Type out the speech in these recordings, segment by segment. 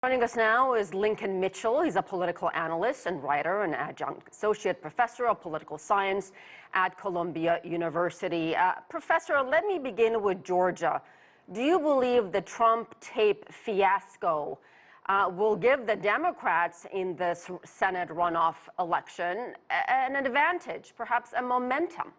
Joining us now is Lincoln Mitchell. He's a political analyst and writer and adjunct associate professor of political science at Columbia University. Professor, let me begin with Georgia. Do you believe the Trump tape fiasco will give the Democrats in this Senate runoff election an advantage, perhaps a momentum?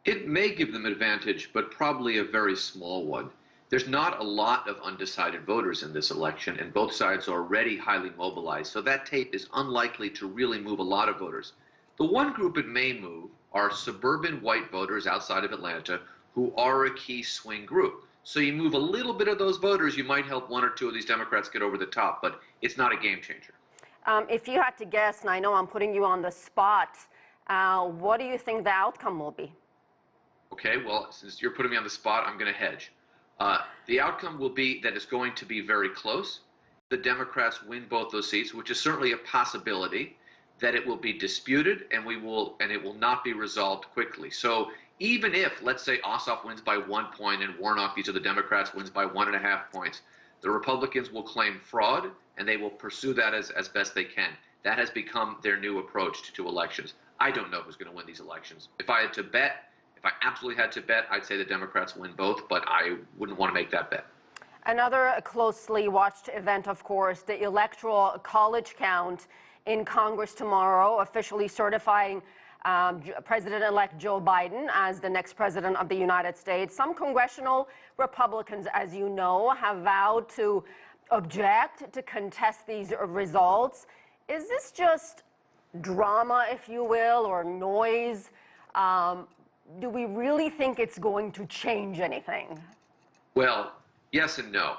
It may give them an advantage, but probably a very small one. There's not a lot of undecided voters in this election, and both sides are already highly mobilized, so that tape is unlikely to really move a lot of voters. The one group it may move are suburban white voters outside of Atlanta who are a key swing group. So you move a little bit of those voters, you might help one or two of these Democrats get over the top, but it's not a game changer. If you had to guess, and I know I'm putting you on the spot, what do you think the outcome will be? Okay, well, since you're putting me on the spot, I'm going to hedge. The outcome will be that it's going to be very close. The Democrats win both those seats, which is certainly a possibility. That it will be disputed and it will not be resolved quickly. So even if, let's say, Ossoff wins by 1 point and Warnock, each of the Democrats, wins by 1.5 points, the Republicans will claim fraud and they will pursue that as best they can. That has become their new approach to elections. I don't know who's going to win these elections. If I absolutely had to bet, I'd say the Democrats win both, but I wouldn't want to make that bet. Another closely watched event, of course, the Electoral College count in Congress tomorrow, officially certifying President-elect Joe Biden as the next president of the United States. Some congressional Republicans, as you know, have vowed to object, to contest these results. Is this just drama, if you will, or noise? Do we really think it's going to change anything? Well, yes and no.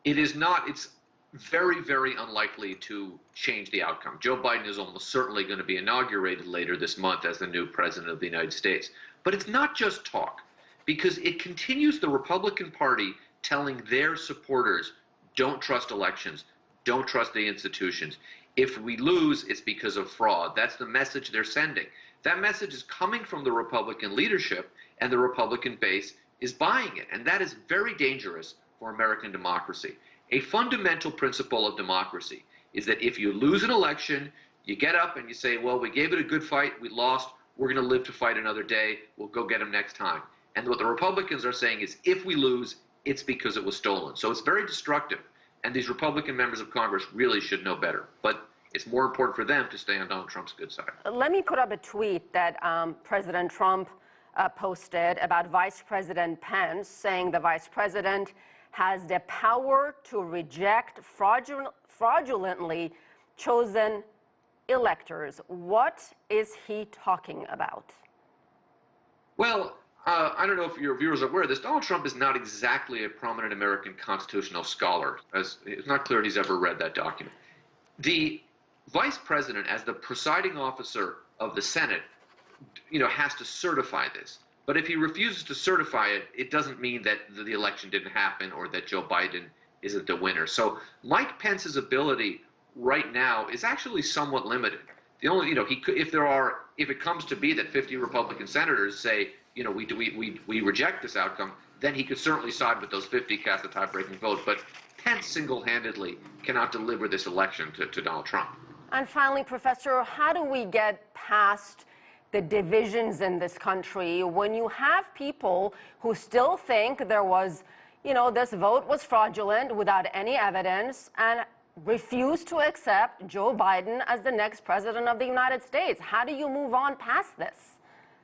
It is not. It's very, very unlikely to change the outcome. Joe Biden is almost certainly going to be inaugurated later this month as the new president of the United States. But it's not just talk, because it continues the Republican Party telling their supporters, don't trust elections, don't trust the institutions. If we lose, it's because of fraud. That's the message they're sending. That message is coming from the Republican leadership, and the Republican base is buying it. And that is very dangerous for American democracy. A fundamental principle of democracy is that if you lose an election, you get up and you say, well, we gave it a good fight, we lost, we're going to live to fight another day, we'll go get them next time. And what the Republicans are saying is if we lose, it's because it was stolen. So it's very destructive. And these Republican members of Congress really should know better. But it's more important for them to stay on Donald Trump's good side. Let me put up a tweet that President Trump posted about Vice President Pence, saying the Vice President has the power to reject fraudulently chosen electors. What is he talking about? Well, I don't know if your viewers are aware of this. Donald Trump is not exactly a prominent American constitutional scholar. It's not clear he's ever read that document. The Vice President, as the presiding officer of the Senate, has to certify this. But if he refuses to certify it, it doesn't mean that the election didn't happen or that Joe Biden isn't the winner. So Mike Pence's ability right now is actually somewhat limited. The only, he could, if it comes to be that 50 Republican senators say, we reject this outcome, then he could certainly side with those 50, cast a tie-breaking vote. But Pence single-handedly cannot deliver this election to Donald Trump. And finally, Professor, how do we get past the divisions in this country when you have people who still think there was, this vote was fraudulent without any evidence and refuse to accept Joe Biden as the next president of the United States? How do you move on past this?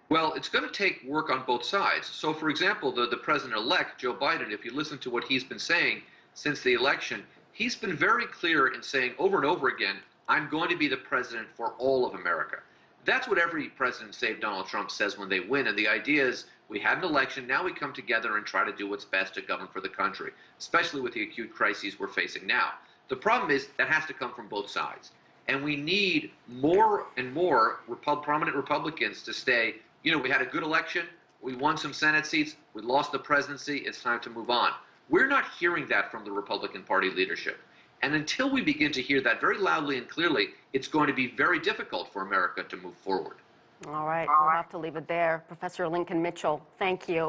Well, it's going to take work on both sides. So, for example, the president-elect, Joe Biden, if you listen to what he's been saying since the election, he's been very clear in saying over and over again, I'm going to be the president for all of America. That's what every president, save Donald Trump, says when they win. And the idea is we had an election, now we come together and try to do what's best to govern for the country, especially with the acute crises we're facing now. The problem is that has to come from both sides. And we need more and more prominent Republicans to say, we had a good election, we won some Senate seats, we lost the presidency, it's time to move on. We're not hearing that from the Republican Party leadership. And until we begin to hear that very loudly and clearly, it's going to be very difficult for America to move forward. All right, we'll have to leave it there. Professor Lincoln Mitchell, thank you.